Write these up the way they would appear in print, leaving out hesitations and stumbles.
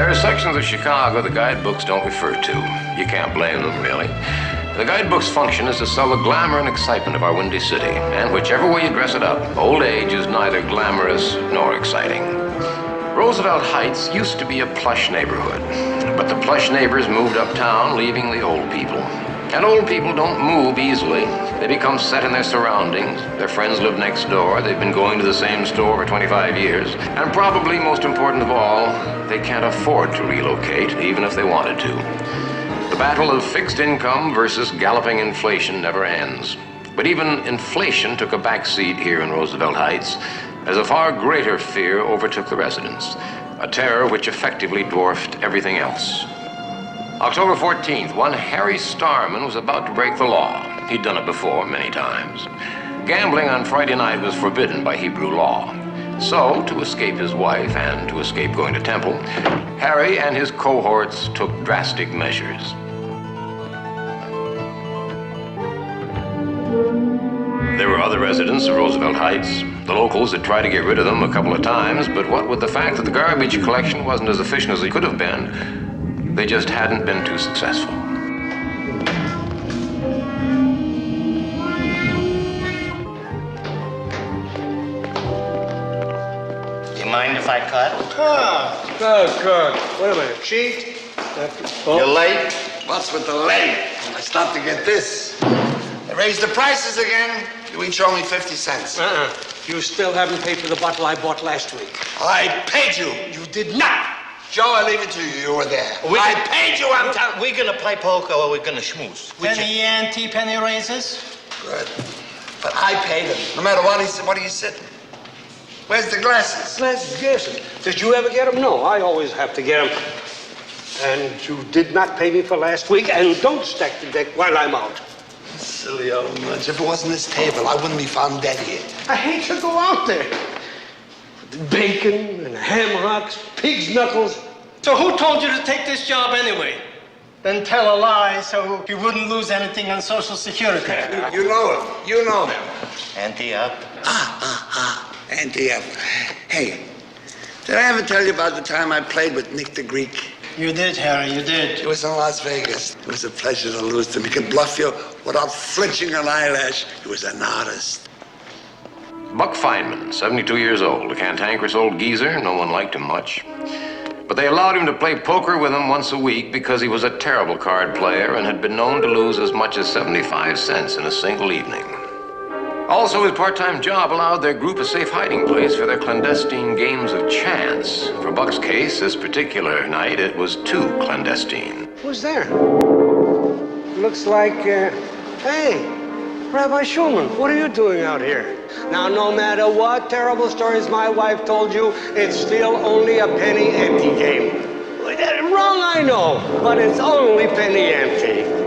There are sections of Chicago the guidebooks don't refer to. You can't blame them, really. The guidebook's function is to sell the glamour and excitement of our windy city, and whichever way you dress it up, old age is neither glamorous nor exciting. Roosevelt Heights used to be a plush neighborhood, but the plush neighbors moved uptown, leaving the old people. And old people don't move easily. They become set in their surroundings. Their friends live next door. They've been going to the same store for 25 years. And probably most important of all, they can't afford to relocate, even if they wanted to. The battle of fixed income versus galloping inflation never ends. But even inflation took a backseat here in Roosevelt Heights, as a far greater fear overtook the residents, a terror which effectively dwarfed everything else. October 14th, one Harry Starman was about to break the law. He'd done it before many times. Gambling on Friday night was forbidden by Hebrew law. So, to escape his wife and to escape going to temple, Harry and his cohorts took drastic measures. There were other residents of Roosevelt Heights. The locals had tried to get rid of them a couple of times, but what with the fact that the garbage collection wasn't as efficient as it could have been, they just hadn't been too successful. Do you mind if I cut? Good. Wait a minute, cheat? You're late? What's with the late? I stopped to get this. They raised the prices again. You each owe me 50 cents. You still haven't paid for the bottle I bought last week. I paid you. You did not. Joe, I leave it to you. You were there. I paid you, I'm telling. We're gonna play poker or we're gonna schmooze. Penny ante, penny raises? Good. But I paid him. No matter what he said, what are you sitting? Where's the glasses? Glasses, yes. Did you ever get them? No, I always have to get them. And you did not pay me for last week, and don't stack the deck while I'm out. Silly old munch. If it wasn't this table, I wouldn't be found dead here. I hate to go out there. Bacon and ham hocks, pig's knuckles. So who told you to take this job anyway? Then tell a lie so you wouldn't lose anything on Social Security. You know him. You know him. Ante up. Ante up. Hey, did I ever tell you about the time I played with Nick the Greek? You did, Harry, you did. It was in Las Vegas. It was a pleasure to lose to him. He could bluff you without flinching an eyelash. He was an artist. Buck Feynman, 72 years old, a cantankerous old geezer. No one liked him much. But they allowed him to play poker with them once a week because he was a terrible card player and had been known to lose as much as 75 cents in a single evening. Also, his part-time job allowed their group a safe hiding place for their clandestine games of chance. For Buck's case, this particular night, it was too clandestine. Who's there? Looks like, hey, Rabbi Schulman, what are you doing out here? Now, no matter what terrible stories my wife told you, it's still only a penny ante game. Wrong, I know, but it's only penny ante.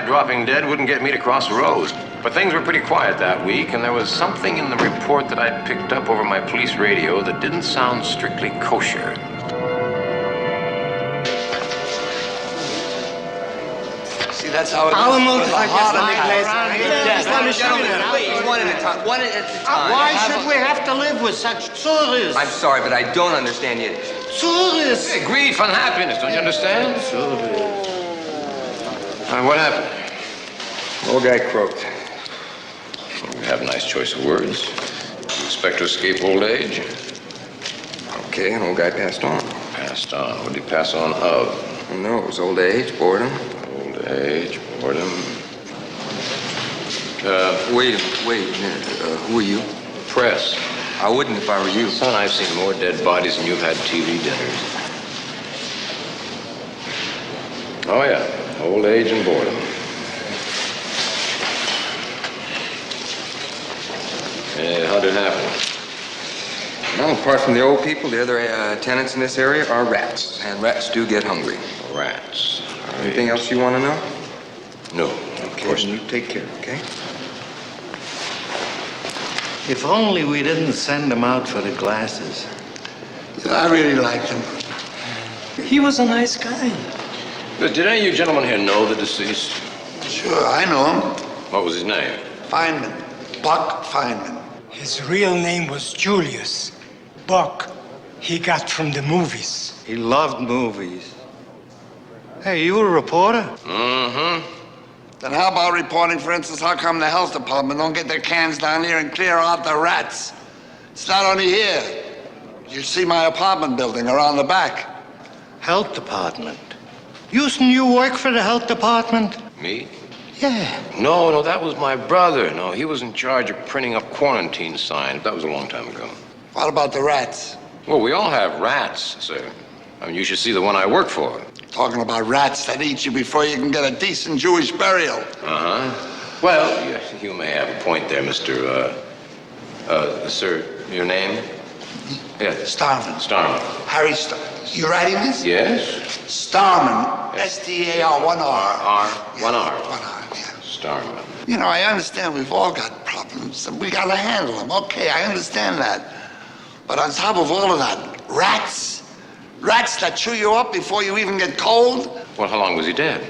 Dropping dead wouldn't get me to cross the road. But things were pretty quiet that week, and there was something in the report that I'd picked up over my police radio that didn't sound strictly kosher. See, that's how it I'll is. move With a heart in the place. Yes, let me show you. Please, one at a time. One at a time. Why should we have to live with such tourists? I'm sorry, but I don't understand Yiddish. Tourists! Hey, grief and happiness, don't you understand? What happened? Old guy croaked. have a nice choice of words. You expect to escape old age? Okay, an old guy passed on. Passed on. What did he pass on of? No, it was old age, boredom. Old age, boredom. Wait a minute. Who are you? Press. I wouldn't if I were you. Son, I've seen more dead bodies than you've had TV dinners. Oh, yeah. Old age and boredom. How'd it happen? Well, apart from the old people, the other tenants in this area are rats. And rats do get hungry. Rats. Anything else you want to know? No, Of course. You take care, okay? If only we didn't send him out for the glasses. I really liked him. He was a nice guy. Did any of you gentlemen here know the deceased? Sure, I know him. What was his name? Feynman. Buck Feynman. His real name was Julius. Buck, he got from the movies. He loved movies. Hey, you a reporter? Mm-hmm. Then how about reporting, for instance, how come the health department don't get their cans down here and clear out the rats? It's not only here. You see my apartment building around the back. Health department. You work for the health department? Me? Yeah. No, that was my brother. No, he was in charge of printing up quarantine signs. That was a long time ago. What about the rats? Well, we all have rats, sir. I mean, you should see the one I work for. Talking about rats that eat you before you can get a decent Jewish burial. Uh-huh. Well, you may have a point there, Mr. Sir, your name? Yeah. Starman. Starman. Harry Starman. You writing this? Yes? Starman. S-T-A-R, one R. R, one R. One R, yeah. Starman. You know, I understand we've all got problems, and we gotta handle them. Okay, I understand that. But on top of all of that, rats? Rats that chew you up before you even get cold? Well, how long was he dead?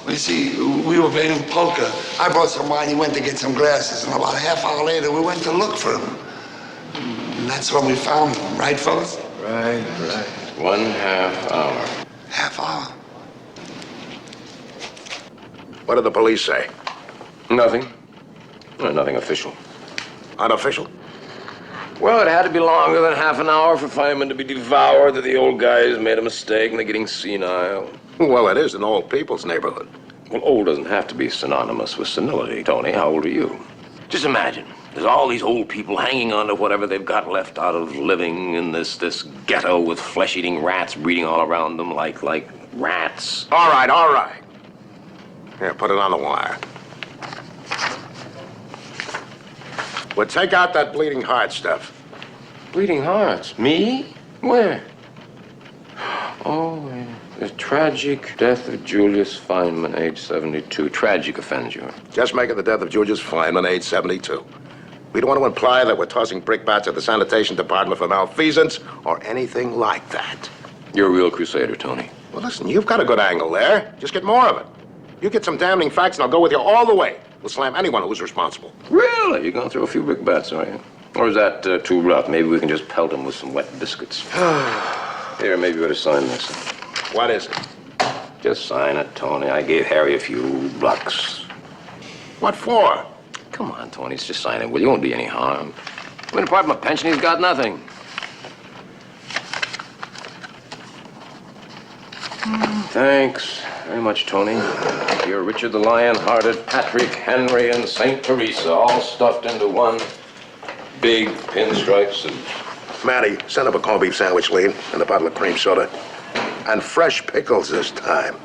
You see, we were playing poker. I brought some wine, he went to get some glasses, and about a half hour later, we went to look for him. And that's when we found him, right, fellas? Right. 1/2 hour. Half hour. What did the police say? Nothing. Nothing official. Unofficial? Well, it had to be longer than half an hour for Feynman to be devoured, that the old guys made a mistake and they're getting senile. Well, it is an old people's neighborhood. Well, old doesn't have to be synonymous with senility, Tony. How old are you? Just imagine. There's all these old people hanging on to whatever they've got left out of living in this ghetto with flesh-eating rats breeding all around them like rats. All right. Here, put it on the wire. Well, take out that bleeding heart stuff. Bleeding hearts? Me? Where? Oh, the tragic death of Julius Feynman, age 72. Tragic offends you. Just make it the death of Julius Feynman, age 72. We don't want to imply that we're tossing brickbats at the sanitation department for malfeasance or anything like that. You're a real crusader, Tony. Well, listen, you've got a good angle there. Just get more of it. You get some damning facts and I'll go with you all the way. We'll slam anyone who's responsible. Really? You're going to throw a few brickbats, are you? Or is that too rough? Maybe we can just pelt him with some wet biscuits. Here, maybe you ought to sign this. What is it? Just sign it, Tony. I gave Harry a few bucks. What for? Come on, Tony, just sign it. Well, you won't be any harm. I mean, apart from a pension, he's got nothing. Thanks very much, Tony. You're Richard the Lion-Hearted, Patrick, Henry, and St. Teresa, all stuffed into one big pinstripe suit. Matty, send up a corned beef sandwich, Lee, and a bottle of cream soda. And fresh pickles this time.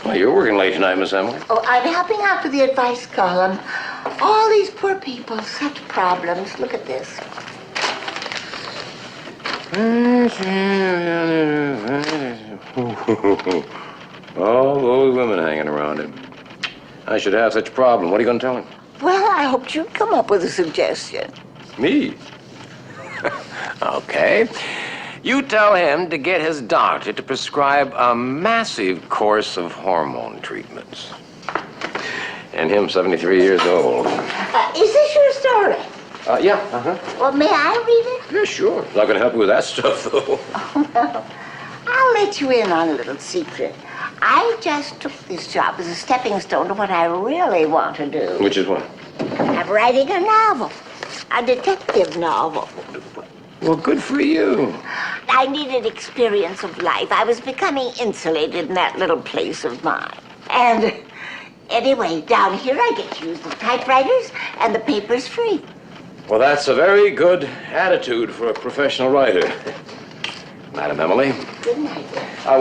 Well, you're working late tonight, Miss Emily. Oh, I'm helping out with the advice column. All these poor people, such problems. Look at this. All those women hanging around him. I should have such a problem. What are you going to tell him? Well, I hoped you'd come up with a suggestion. Me? Okay. You tell him to get his doctor to prescribe a massive course of hormone treatments. And him 73 years old. Is this your story? Yeah, uh-huh. Well, may I read it? Yeah, sure. Not going to help you with that stuff, though. Oh, well, I'll let you in on a little secret. I just took this job as a stepping stone to what I really want to do. Which is what? I'm writing a novel, a detective novel. Well, good for you. I needed experience of life. I was becoming insulated in that little place of mine. And anyway, down here I get to use the typewriters and the paper's free. Well, that's a very good attitude for a professional writer. Madam Emily. Good night.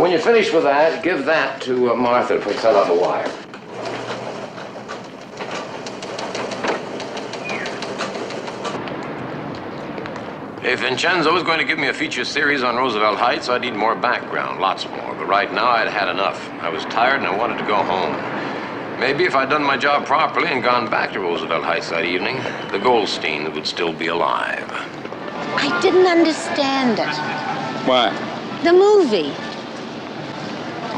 When you're finished with that, give that to Martha to set on the wire. If Vincenzo was going to give me a feature series on Roosevelt Heights, I'd need more background, lots more. But right now, I'd had enough. I was tired and I wanted to go home. Maybe if I'd done my job properly and gone back to Roosevelt Heights that evening, the Goldsteins would still be alive. I didn't understand it. What? The movie.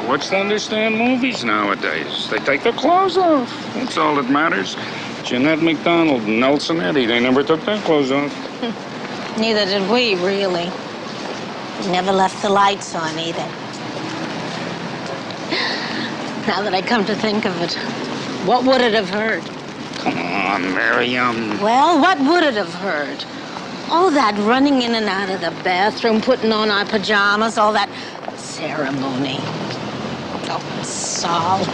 What's to understand movies nowadays? They take their clothes off. That's all that matters. Jeanette MacDonald and Nelson Eddy, they never took their clothes off. Neither did we, really. We never left the lights on, either. Now that I come to think of it, what would it have hurt? Come on, Miriam. Well, what would it have hurt? All that running in and out of the bathroom, putting on our pajamas, all that ceremony. Oh, Saul,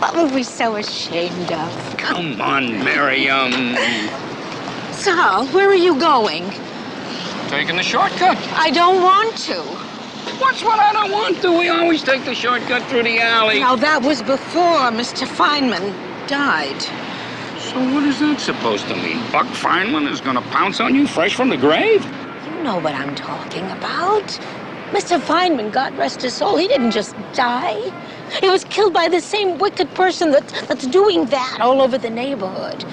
what were we so ashamed of? Come on, Miriam. Saul, where are you going? Taking the shortcut. I don't want to. What's what I don't want to? We always take the shortcut through the alley. Now, that was before Mr. Feynman died. So what is that supposed to mean? Buck Feynman is going to pounce on you fresh from the grave? You know what I'm talking about. Mr. Feynman, God rest his soul, he didn't just die. He was killed by the same wicked person that's doing that all over the neighborhood.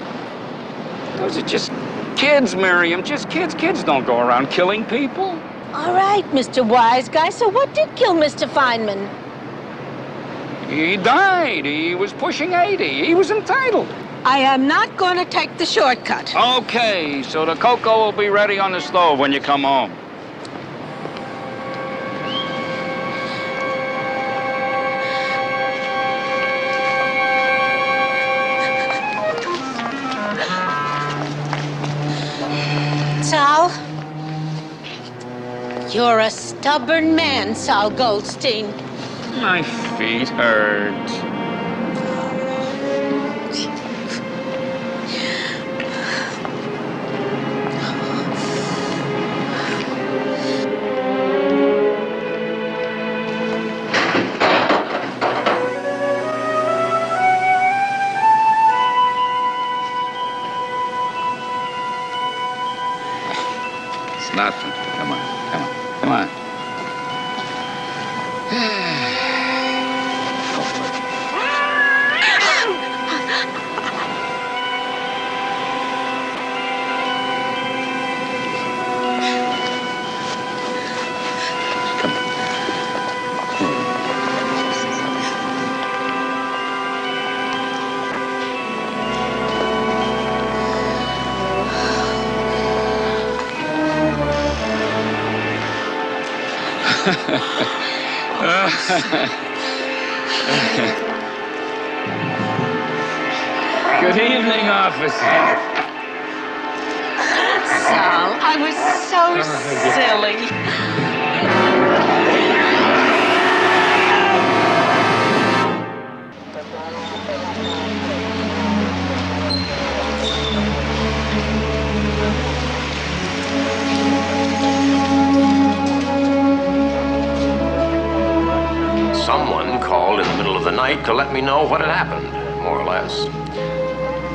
Those are just kids, Miriam. Just kids. Kids don't go around killing people. All right, Mr. Wise Guy, so what did kill Mr. Feynman? He died. He was pushing 80. He was entitled. I am not going to take the shortcut. Okay, so the cocoa will be ready on the stove when you come home. Sal? You're a stubborn man, Sal Goldstein. My feet hurt. It's nothing. Come on. Good evening, officer. Sal, I was so silly. Someone called in the middle of the night to let me know what had happened, more or less.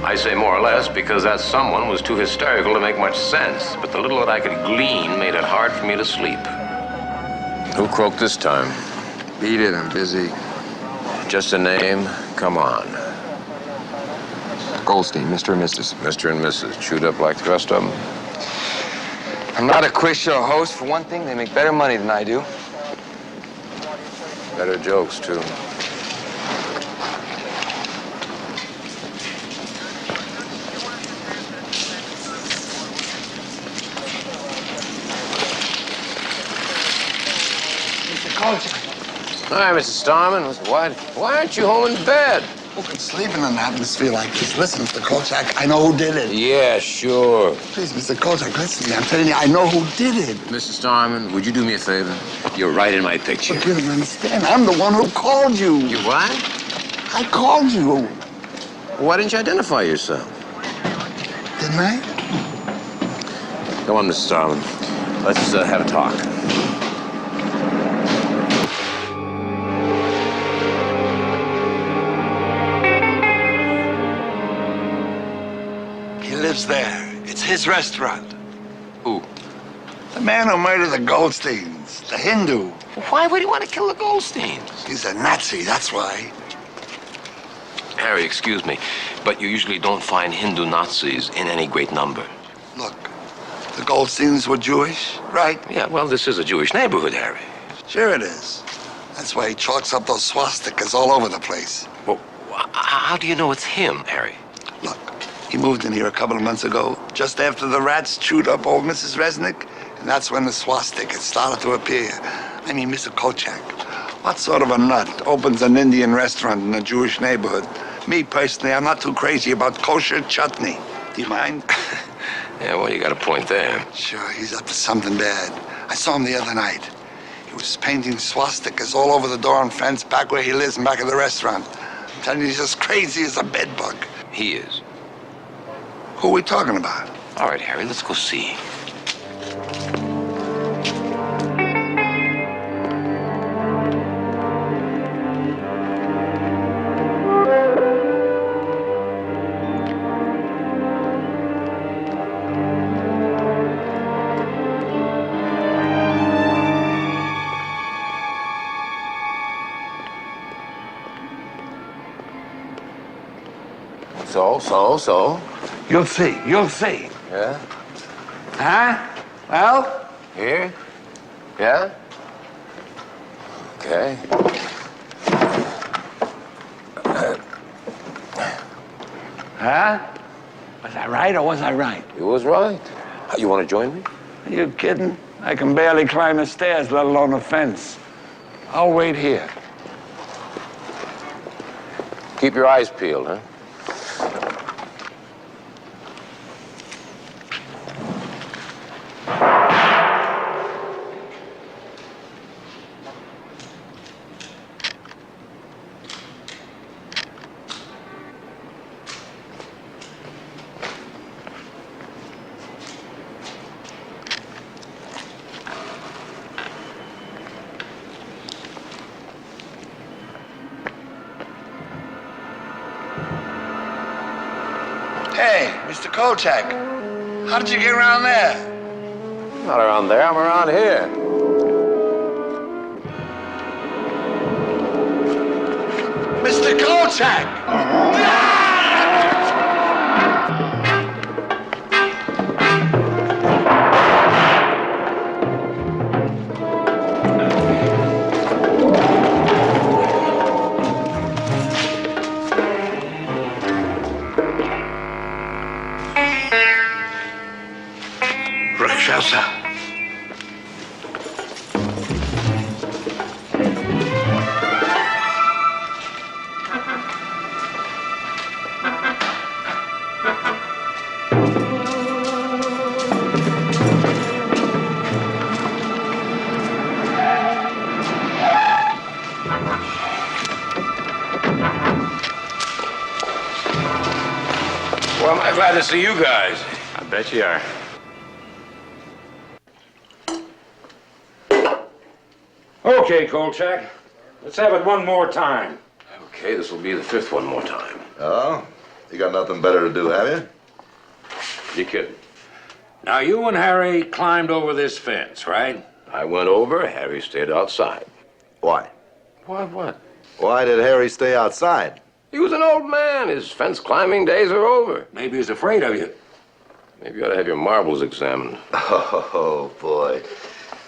I say more or less because that someone was too hysterical to make much sense, but the little that I could glean made it hard for me to sleep. Who croaked this time? Beat it, I'm busy. Just a name? Come on. Goldstein, Mr. and Mrs. Mr. and Mrs. Chewed up like the rest of them? I'm not a quiz show host. For one thing, they make better money than I do. Better jokes, too. Mr. Kolchak, Hi, Mrs. Starman. Why aren't you home in bed? Who could sleep in an atmosphere like this? Listen, Mr. Kolchak, I know who did it. Yeah, sure. Please, Mr. Kolchak, listen to me. I'm telling you, I know who did it. Mrs. Starman, would you do me a favor? You're right in my picture. But you don't understand. I'm the one who called you. You what? I called you. Why didn't you identify yourself? Didn't I? Come on, Mrs. Starman. Let's have a talk. He lives there. It's his restaurant. Who? The man who murdered the Goldsteins, the Hindu. Why would he want to kill the Goldsteins? He's a Nazi, that's why. Harry, excuse me, but you usually don't find Hindu Nazis in any great number. Look, the Goldsteins were Jewish, right? Yeah, well, this is a Jewish neighborhood, Harry. Sure it is. That's why he chalks up those swastikas all over the place. Well, how do you know it's him, Harry? Look, he moved in here a couple of months ago, just after the rats chewed up old Mrs. Resnick, and that's when the swastika started to appear. I mean, Mr. Kolchak, what sort of a nut opens an Indian restaurant in a Jewish neighborhood? Me, personally, I'm not too crazy about kosher chutney. Do you mind? Yeah, well, you got a point there. Sure, he's up to something bad. I saw him the other night. He was painting swastikas all over the door and fence back where he lives and back of the restaurant. I'm telling you, he's as crazy as a bedbug. He is. Who are we talking about? All right, Harry, let's go see. So? You'll see. You'll see. Yeah? Huh? Well? Here? Yeah? Okay. Huh? Was I right or was I right? You was right. You want to join me? Are you kidding? I can barely climb the stairs, let alone a fence. I'll wait here. Keep your eyes peeled, huh? Hey, Mr. Kolchak, how did you get around there? Not around there, I'm around here. Mr. Kolchak! Rakshasa. Well, I'm glad to see you guys. I bet you are. Okay, Kolchak. Let's have it one more time. Okay, this will be the fifth one more time. Oh? You got nothing better to do, have you? You kidding? Now, you and Harry climbed over this fence, right? I went over, Harry stayed outside. Why? Why what? Why did Harry stay outside? He was an old man. His fence climbing days are over. Maybe he was afraid of you. Maybe you ought to have your marbles examined. Oh, boy.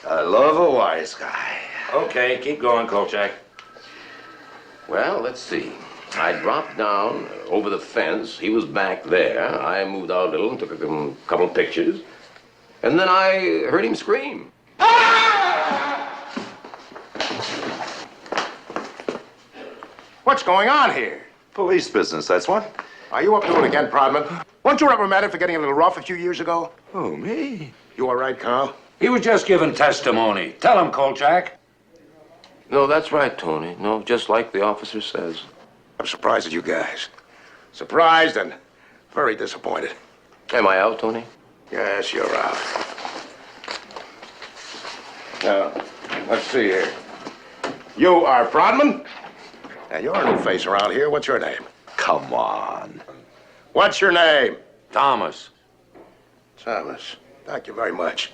I love a wise guy. Okay, keep going, Kolchak. Well, let's see. I dropped down over the fence. He was back there. I moved out a little and took a couple pictures. And then I heard him scream. What's going on here? Police business, that's what. Are you up to it again, Prodman? Weren't you reprimanded for getting a little rough a few years ago? Oh, me? You all right, Carl? He was just giving testimony. Tell him, Kolchak. No, that's right, Tony. No, just like the officer says. I'm surprised at you guys. Surprised and very disappointed. Am I out, Tony? Yes, you're out. Now, let's see here. You are Prodman? And you're a new face around here. What's your name? Come on. What's your name? Thomas. Thomas. Thank you very much.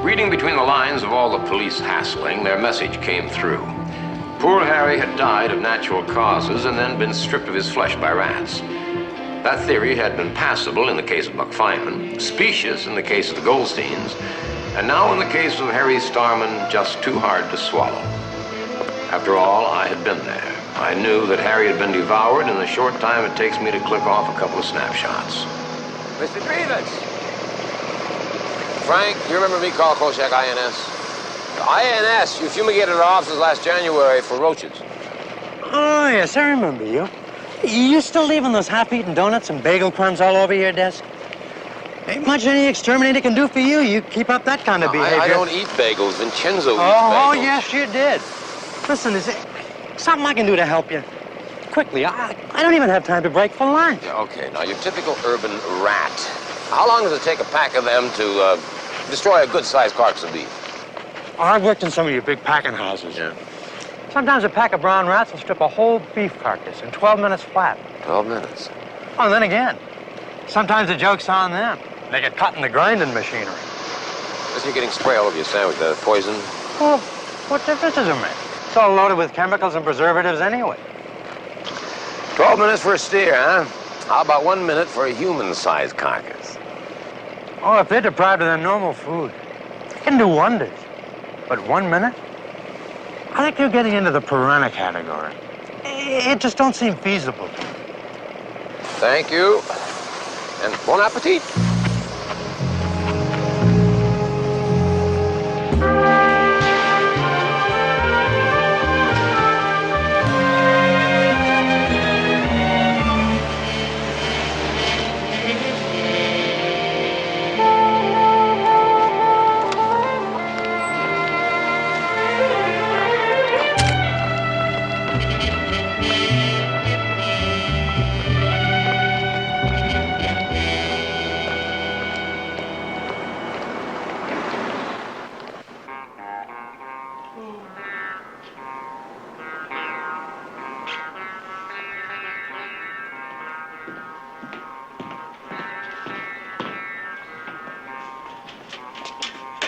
Reading between the lines of all the police hassling, their message came through. Poor Harry had died of natural causes and then been stripped of his flesh by rats. That theory had been passable in the case of McFeynman, specious in the case of the Goldsteins, and now in the case of Harry Starman, just too hard to swallow. After all, I had been there. I knew that Harry had been devoured in the short time it takes me to click off a couple of snapshots. Mr. Grievous! Frank, you remember me, Carl Kolchak, INS? INS, you fumigated our offices last January for roaches. Oh, yes, I remember you. You still leaving those half-eaten donuts and bagel crumbs all over your desk? Ain't much any exterminator can do for you. You keep up that kind of behavior. I don't eat bagels. Vincenzo eats bagels. Oh, yes, you did. Listen, is it something I can do to help you? Quickly, I don't even have time to break for lunch. Yeah, okay, now, your typical urban rat. How long does it take a pack of them to destroy a good-sized carcass of beef? Oh, I've worked in some of your big packing houses. Yeah. Sometimes a pack of brown rats will strip a whole beef carcass in 12 minutes flat. 12 minutes. Oh, and then again, sometimes the joke's on them. They get caught in the grinding machinery. Listen, you're getting spray all over your sandwich. Poison? Well, what difference does it make? It's all loaded with chemicals and preservatives anyway. 12 minutes for a steer, huh? How about 1 minute for a human-sized carcass? Oh, if they're deprived of their normal food, it can do wonders. But 1 minute? I think you're getting into the piranha category. It just don't seem feasible to me. Thank you. And bon appetit.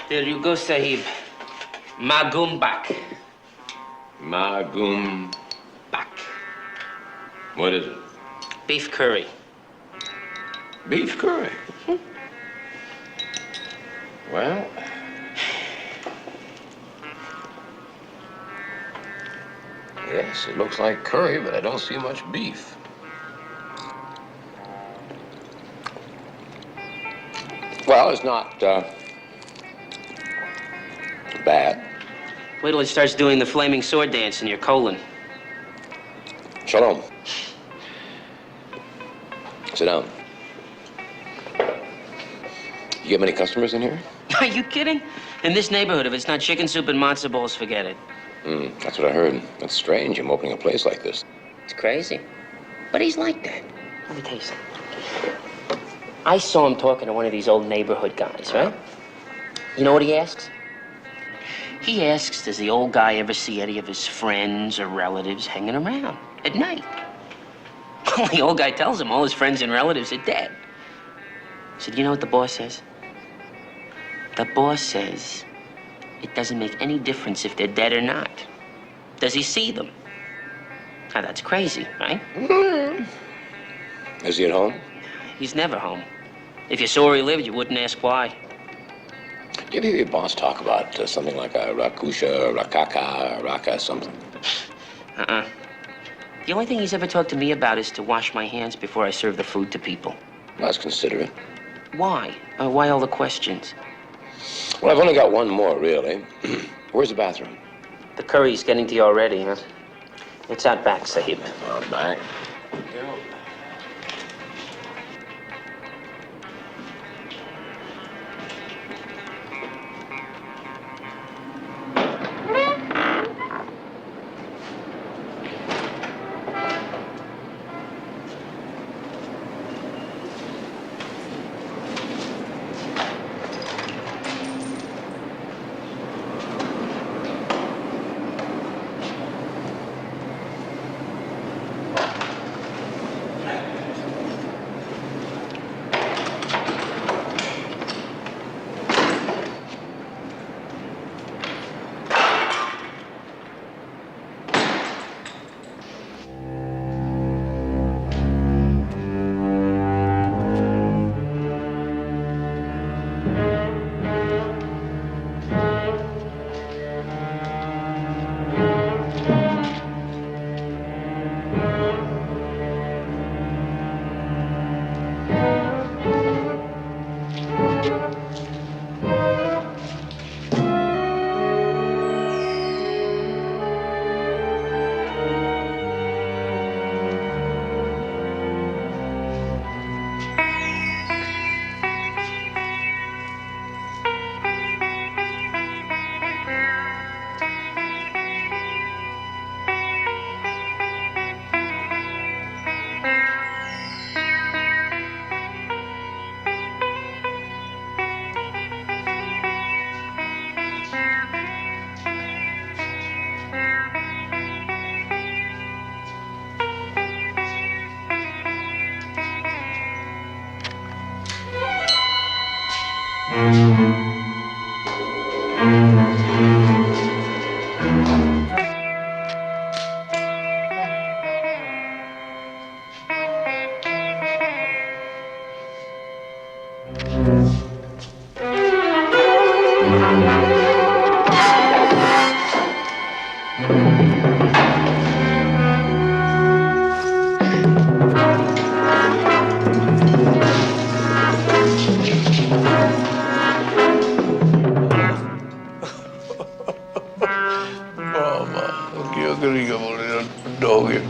There you go, Sahib. Magum bak. Magum Bak. What is it? Beef curry. Beef curry. Well, yes, it looks like curry, but I don't see much beef. Well, it's not bad. Wait till it starts doing the flaming sword dance in your colon. Shalom. Sit down. You get many customers in here? Are you kidding? In this neighborhood, if it's not chicken soup and matzo balls, forget it. That's what I heard. That's strange, him opening a place like this. It's crazy. But he's like that. Let me tell you something. I saw him talking to one of these old neighborhood guys, right? You know what he asks? He asks, does the old guy ever see any of his friends or relatives hanging around at night? Well, the old guy tells him all his friends and relatives are dead. So do you know what the boss says? The boss says it doesn't make any difference if they're dead or not. Does he see them? Now, that's crazy, right? Is he at home? He's never home. If you saw where he lived, you wouldn't ask why. You ever hear your boss talk about something like a rakusha, rakaka, raka, something? Uh-uh. The only thing he's ever talked to me about is to wash my hands before I serve the food to people. Well, that's considerate. Why? Why all the questions? Well, I've only got one more, really. Where's the bathroom? The curry's getting to you already, huh? It's out back, Sahib. Out back?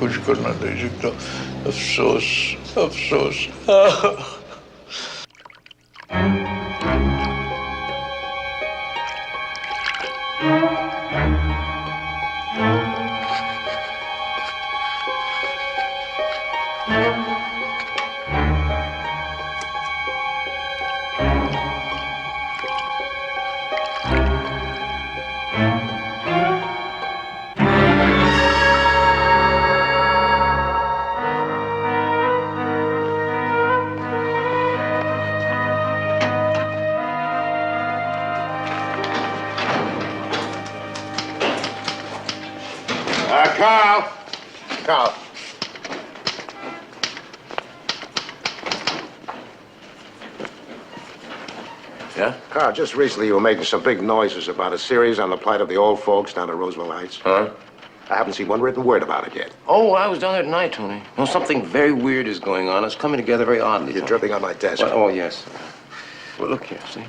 कुछ करना नहीं सकता अफसोस अफसोस Carl. Yeah? Carl, just recently you were making some big noises about a series on the plight of the old folks down at Roosevelt Heights. Huh? I haven't seen one written word about it yet. Oh, I was down there tonight, Tony. No, something very weird is going on. It's coming together very oddly. You're Tony. dripping on my desk. Well, oh, yes. Well, look here, see?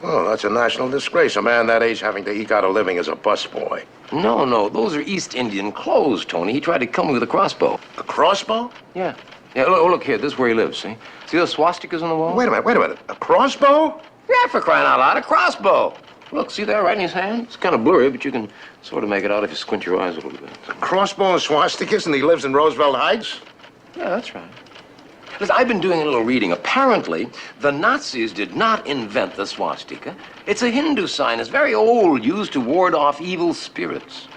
Oh, that's a national disgrace. A man that age having to eke out a living as a busboy. No, those are East Indian clothes, Tony. He tried to kill me with a crossbow. A crossbow? Yeah. Yeah, look here. This is where he lives, see? See those swastikas on the wall? Wait a minute. A crossbow? Yeah, for crying out loud, a crossbow. Look, see there, right in his hand? It's kind of blurry, but you can sort of make it out if you squint your eyes a little bit. A crossbow and swastikas, and he lives in Roosevelt Heights? Yeah, that's right. Listen, I've been doing a little reading. Apparently, the Nazis did not invent the swastika. It's a Hindu sign. It's very old, used to ward off evil spirits.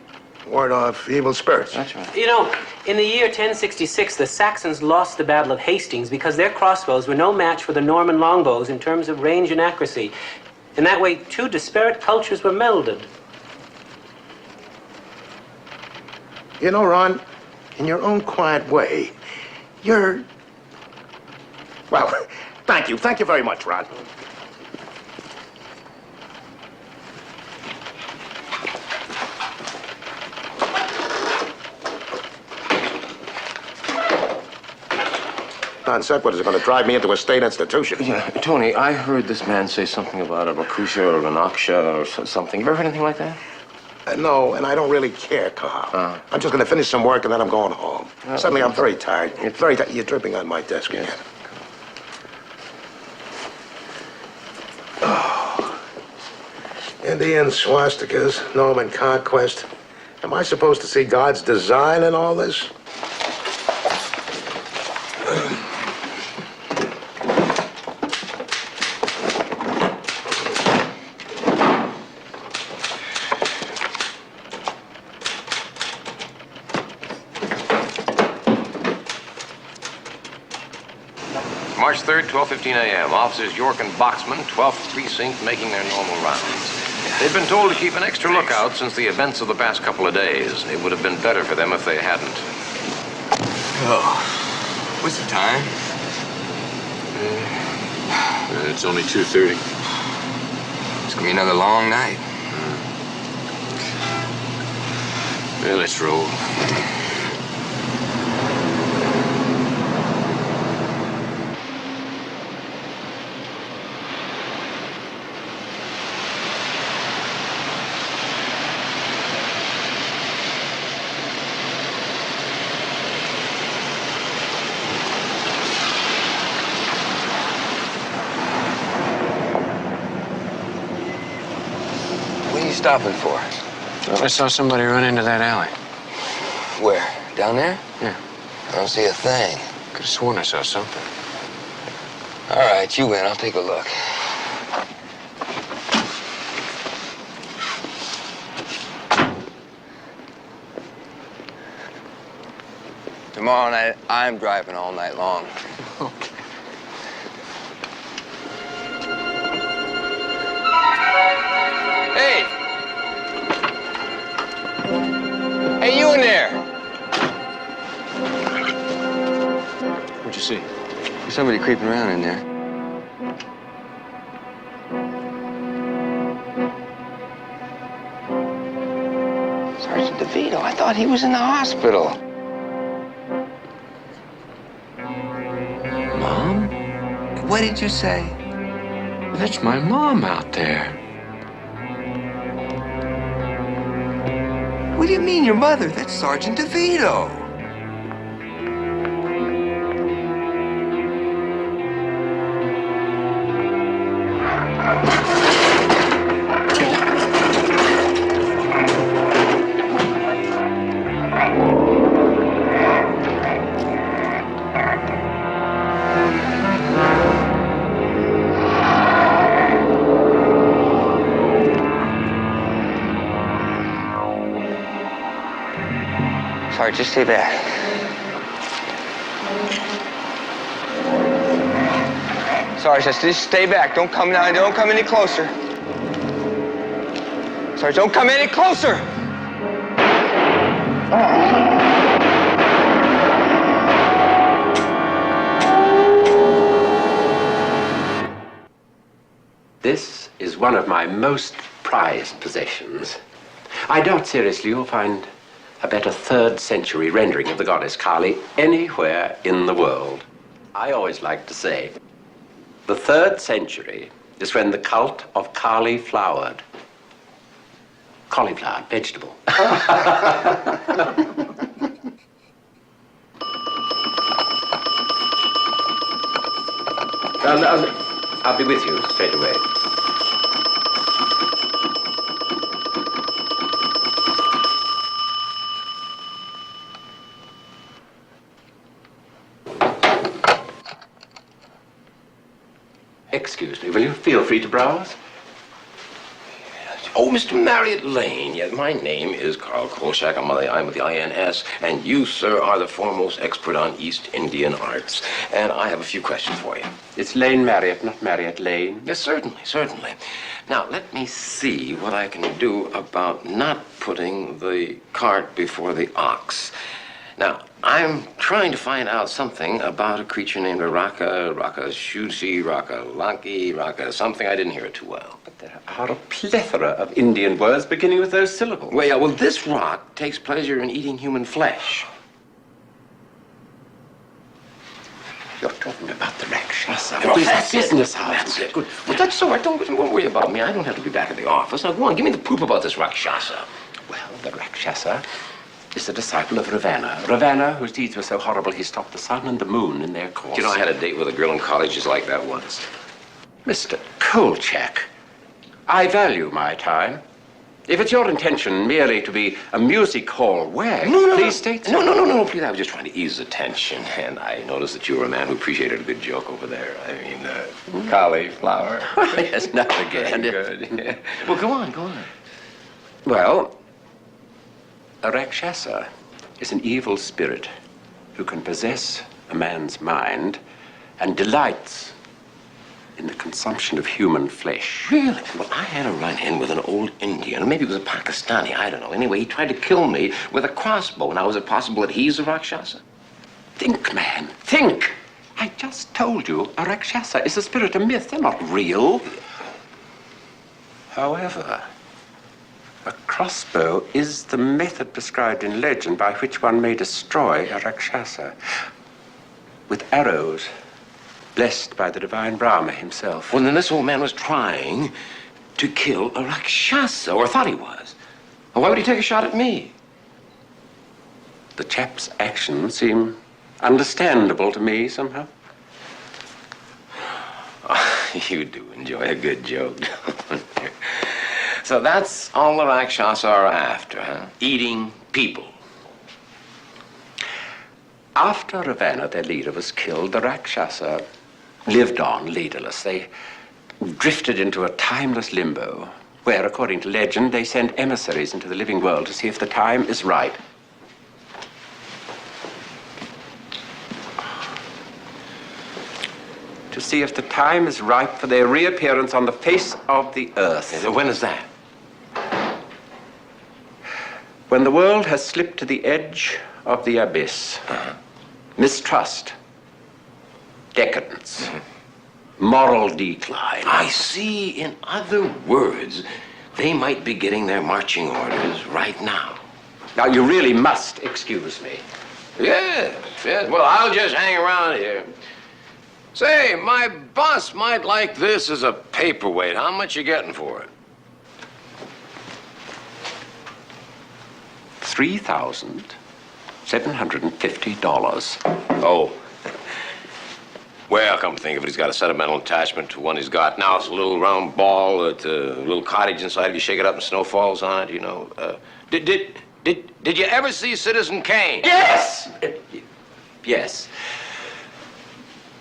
Ward off evil spirits? That's right. You know, in the year 1066, the Saxons lost the Battle of Hastings because their crossbows were no match for the Norman longbows in terms of range and accuracy. In that way, two disparate cultures were melded. You know, Ron, in your own quiet way, you're... Well, thank you. Thank you very much, Ron. Don said, what is it going to drive me into a state institution? Yeah, Tony, I heard this man say something about a Rakusha or an Aksha or something. You ever heard anything like that? No, and I don't really care, Carl. I'm just going to finish some work and then I'm going home. Suddenly I'm very tired. Very tired. You're dripping on my desk again. Oh. Indian swastikas, Norman conquest. Am I supposed to see God's design in all this? March 3rd, 12:15 a.m. Officers York and Boxman, 12th Precinct, making their normal rounds. They'd been told to keep an extra lookout since the events of the past couple of days. It would have been better for them if they hadn't. Oh, what's the time? It's only 2:30. It's gonna be another long night. Well, let's roll. Stopping for? Well, I saw somebody run into that alley. Where? Down there? Yeah. I don't see a thing. Could have sworn I saw something. All right, you win. I'll take a look. Tomorrow night, I'm driving all night long. Okay. Hey! Hey, you in there! What'd you see? There's somebody creeping around in there. Sergeant DeVito, I thought he was in the hospital. Mom? What did you say? That's my mom out there. What do you mean, your mother? That's Sergeant DeVito. Sorry, just stay back. Sorry, just stay back. Don't come down. Don't come any closer. Sorry, don't come any closer. This is one of my most prized possessions. I doubt seriously you'll find a better 3rd century rendering of the goddess Kali anywhere in the world. I always like to say, the 3rd century is when the cult of Kali flowered. Cauliflower, vegetable. I'll be with you straight away. Excuse me, will you feel free to browse? Oh, Mr. Marriott Lane. Yes, my name is Carl Kolchak. I'm with the INS, and you, sir, are the foremost expert on East Indian arts. And I have a few questions for you. It's Lane Marriott, not Marriott Lane. Yes, certainly, certainly. Now, let me see what I can do about not putting the cart before the ox. Now, I'm trying to find out something about a creature named Raka Shushi, Raka Lanki, Raka something. I didn't hear it too well. But there are a plethora of Indian words beginning with those syllables. Well, yeah, well, this rock takes pleasure in eating human flesh. You're talking about the Rakshasa. Oh, that's business it. house. That's it. Good. Well, that's all right. Don't worry about me. I don't have to be back at the office. Now, go on. Give me the poop about this Rakshasa. Well, the Rakshasa is the disciple of Ravana. Ravana, whose deeds were so horrible he stopped the sun and the moon in their course. You know, I had a date with a girl in college just like that once. Mr. Kolchak, I value my time. If it's your intention merely to be a music hall wag, please state so. No, please. I was just trying to ease the tension, and I noticed that you were a man who appreciated a good joke over there. I mean, cauliflower. Yes, not again. Good. Yeah. Well, go on. Well, a Rakshasa is an evil spirit who can possess a man's mind and delights in the consumption of human flesh. Really? Well, I had a run-in with an old Indian. Maybe it was a Pakistani. I don't know. Anyway, he tried to kill me with a crossbow. Now, is it possible that he's a Rakshasa? Think, man, think. I just told you a Rakshasa is a spirit, a myth. They're not real. However, a crossbow is the method prescribed in legend by which one may destroy a Rakshasa with arrows blessed by the divine Brahma himself. Well, then this old man was trying to kill a Rakshasa, or thought he was. Well, why would he take a shot at me? The chap's actions seem understandable to me somehow. Oh, you do enjoy a good joke. So that's all the Rakshasa are after, huh? Eating people. After Ravana, their leader, was killed, the Rakshasa lived on leaderless. They drifted into a timeless limbo, where, according to legend, they send emissaries into the living world to see if the time is right. To see if the time is ripe for their reappearance on the face of the earth. When is that? When the world has slipped to the edge of the abyss. Mistrust, decadence, moral decline. I see. In other words, they might be getting their marching orders right now. Now, you really must excuse me. Yes. Well, I'll just hang around here. Say, my boss might like this as a paperweight. How much you getting for it? $3,750. Oh. Well, come to think of it, he's got a sentimental attachment to one he's got now. It's a little round ball at a little cottage inside. If you shake it up and snow falls on it, you know. Did you ever see Citizen Kane? Yes! Yes.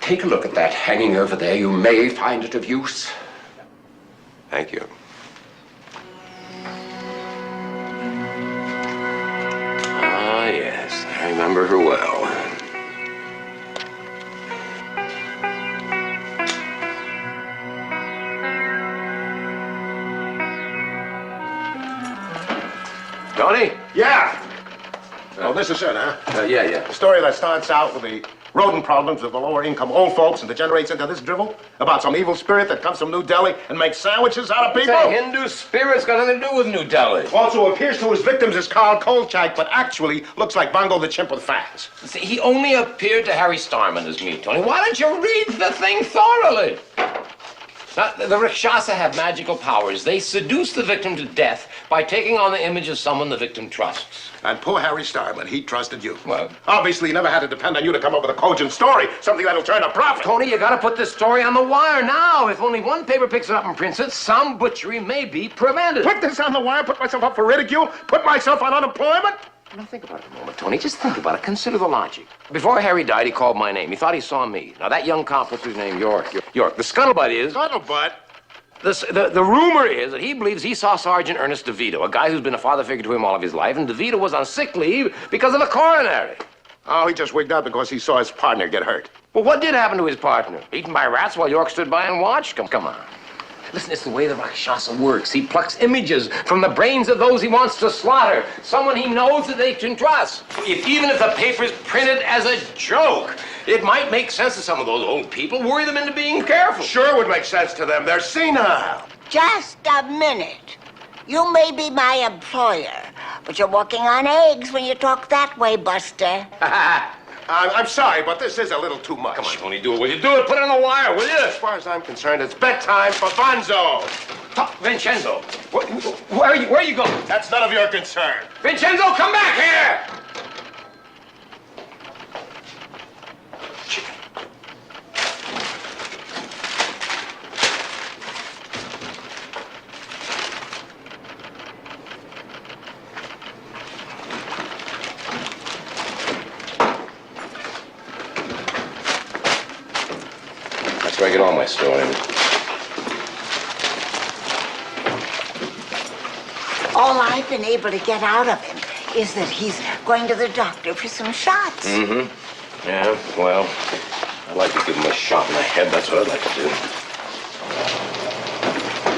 Take a look at that hanging over there. You may find it of use. Thank you. Ah, yes. I remember her well. Tony? Yeah. Oh, this is it, huh? Yeah. The story that starts out with the rodent problems of the lower income old folks and degenerates into this drivel about some evil spirit that comes from New Delhi and makes sandwiches out of people. Say, Hindu spirit's got nothing to do with New Delhi. Also appears to his victims as Carl Kolchak, but actually looks like Bongo the chimp with fangs. See, he only appeared to Harry Starman as me, Tony. Why don't you read the thing thoroughly? Now, the Rakshasa have magical powers. They seduce the victim to death by taking on the image of someone the victim trusts. And poor Harry Starman, he trusted you. Well, obviously, he never had to depend on you to come up with a cogent story, something that'll turn a profit. Tony, you gotta put this story on the wire now. If only one paper picks it up and prints it, some butchery may be prevented. Put this on the wire, put myself up for ridicule, put myself on unemployment? Now, think about it a moment, Tony. Just think about it. Consider the logic. Before Harry died, he called my name. He thought he saw me. Now, that young cop, what's his name? York. The scuttlebutt is... Scuttlebutt? The rumor is that he believes he saw Sergeant Ernest DeVito, a guy who's been a father figure to him all of his life, and DeVito was on sick leave because of a coronary. Oh, he just wigged out because he saw his partner get hurt. Well, what did happen to his partner? Eaten by rats while York stood by and watched? Come on. Listen, it's the way the Rakshasa works. He plucks images from the brains of those he wants to slaughter. Someone he knows that they can trust. Even if the paper's printed as a joke, it might make sense to some of those old people, worry them into being careful. Sure would make sense to them. They're senile. Just a minute. You may be my employer, but you're walking on eggs when you talk that way, Buster. I'm sorry, but this is a little too much. Come on, Tony, do it. Will you do it? Put it on the wire, will you? As far as I'm concerned, it's bedtime for Bonzo. Vincenzo, where are you going? That's none of your concern. Vincenzo, come back here! That's where I get all my stories. All I've been able to get out of him is that he's going to the doctor for some shots. Mm-hmm. Yeah, well, I'd like to give him a shot in the head. That's what I'd like to do.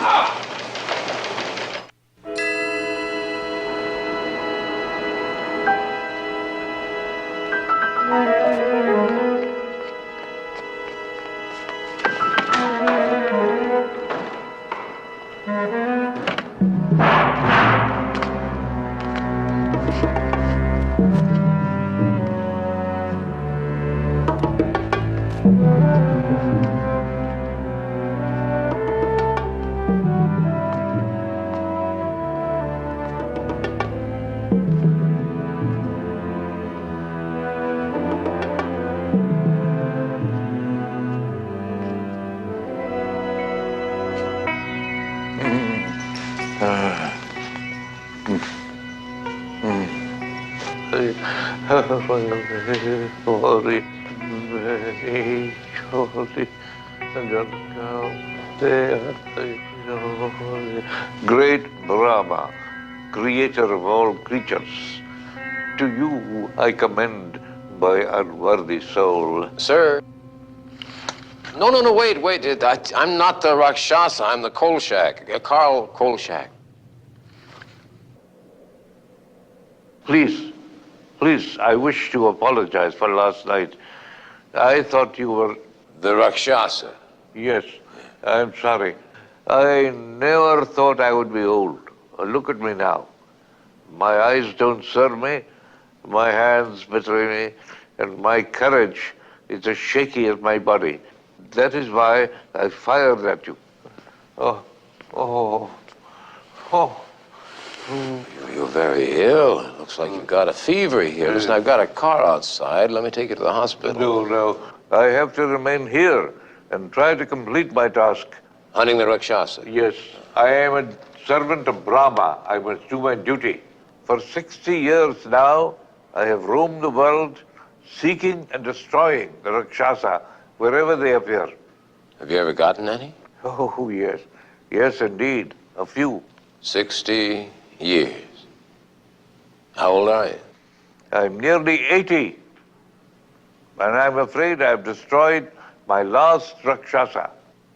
Ah! Great Brahma, creator of all creatures, to you I commend my unworthy soul. Sir? No, wait. I'm not the Rakshasa. I'm the Kolchak. Karl Kolchak. Please, I wish to apologize for last night. I thought you were... The Rakshasa? Yes, I'm sorry. I never thought I would be old. Look at me now. My eyes don't serve me, my hands betray me, and my courage is as shaky as my body. That is why I fired at you. You're very ill. It looks like you've got a fever here. Listen, I've got a car outside. Let me take you to the hospital. No. I have to remain here and try to complete my task. Hunting the Rakshasa? Yes. I am a servant of Brahma. I must do my duty. For 60 years now, I have roamed the world seeking and destroying the Rakshasa wherever they appear. Have you ever gotten any? Oh, yes. Yes, indeed. A few. 60 years. How old are you? I'm nearly 80. And I'm afraid I've destroyed my last Rakshasa.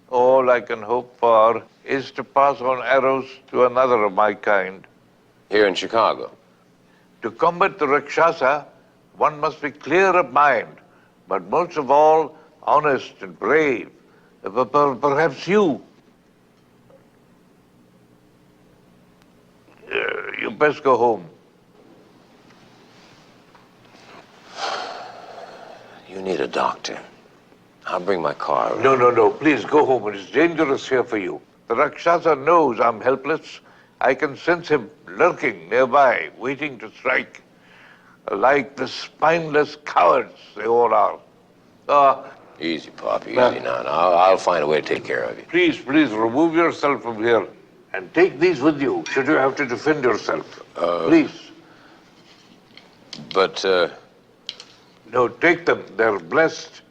All I can hope for is to pass on arrows to another of my kind. Here in Chicago? To combat the Rakshasa, one must be clear of mind, but most of all, honest and brave. Perhaps you. You best go home. You need a doctor. I'll bring my car. No. Please go home. It is dangerous here for you. The Rakshasa knows I'm helpless. I can sense him lurking nearby, waiting to strike. Like the spineless cowards they all are. Easy, Pop. Easy now. I'll find a way to take care of you. Please, remove yourself from here. And take these with you, should you have to defend yourself. Please. But, No, take them. They're blessed.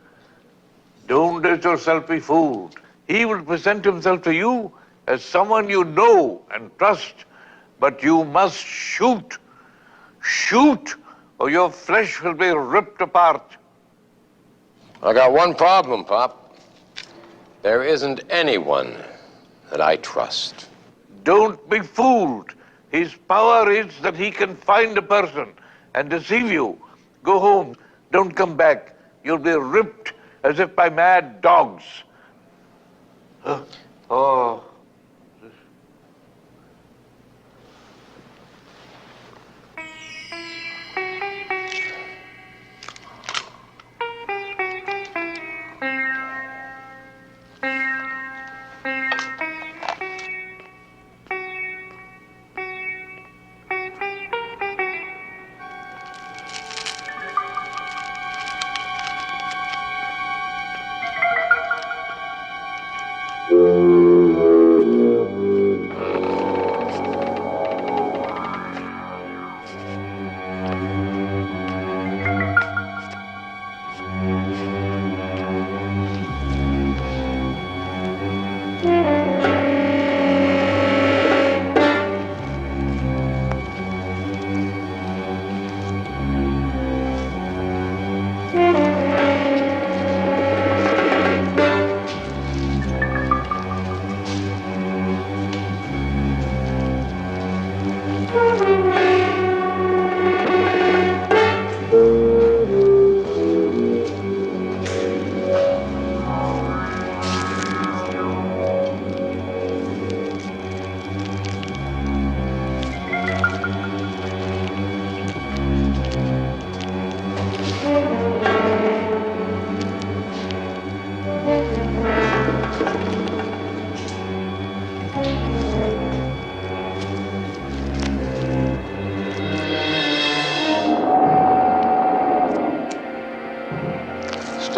Don't let yourself be fooled. He will present himself to you as someone you know and trust. But you must shoot. Shoot, or your flesh will be ripped apart. I got one problem, Pop. There isn't anyone that I trust. Don't be fooled. His power is that he can find a person and deceive you. Go home. Don't come back. You'll be ripped as if by mad dogs. Oh.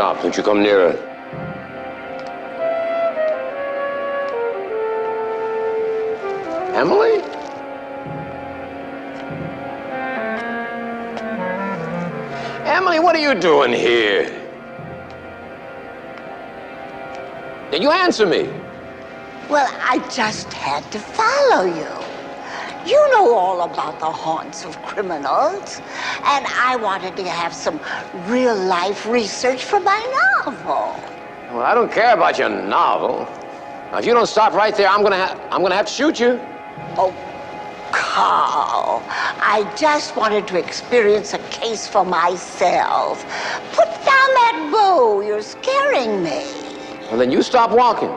Stop. Don't you come nearer. Emily? Emily, what are you doing here? Did you answer me? Well, I just had to follow you. You know all about the haunts of criminals, and I wanted to have some real-life research for my novel. Well, I don't care about your novel. Now, if you don't stop right there, I'm gonna have to shoot you. Oh, Carl, I just wanted to experience a case for myself. Put down that bow. You're scaring me. Well, then you stop walking.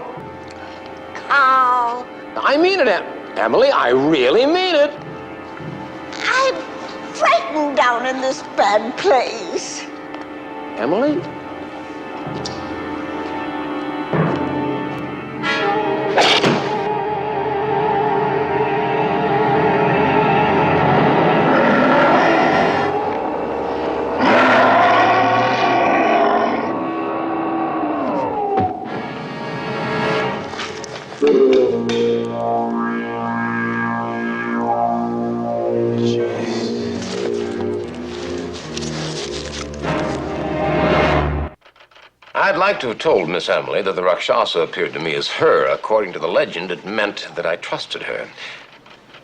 Carl. I mean it, Emily. I really mean it. I'm frightened down in this bad place. Emily? I'd like to have told Miss Emily that the Rakshasa appeared to me as her. According to the legend, it meant that I trusted her.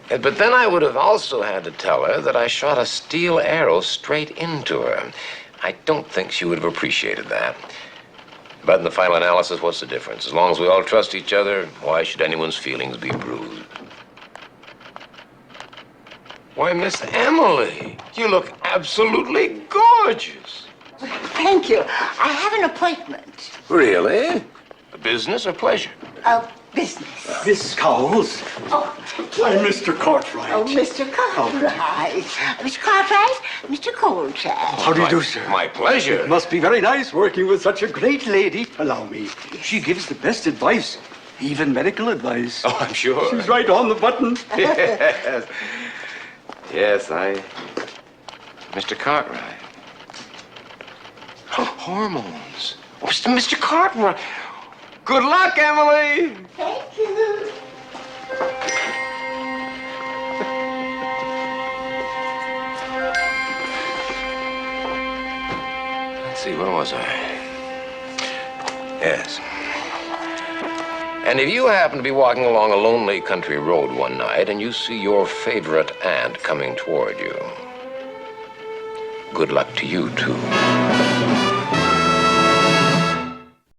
But then I would have also had to tell her that I shot a steel arrow straight into her. I don't think she would have appreciated that. But in the final analysis, what's the difference? As long as we all trust each other, why should anyone's feelings be bruised? Why, Miss Emily, you look absolutely gorgeous. Thank you. I have an appointment. Really? Business or pleasure? Business. Miss Cowles. Oh, I'm Mr. Cartwright. Oh, Mr. Cartwright. Mr. Cartwright, Mr. Kolchak. How do you do, sir? My pleasure. It must be very nice working with such a great lady. Allow me. She gives the best advice, even medical advice. Oh, I'm sure. She's right on the button. Yes. Yes, Mr. Cartwright. Oh, hormones. Oh, Mr. Cartwright. Good luck, Emily. Thank you. Let's see, where was I? Yes. And if you happen to be walking along a lonely country road one night and you see your favorite aunt coming toward you, good luck to you, too.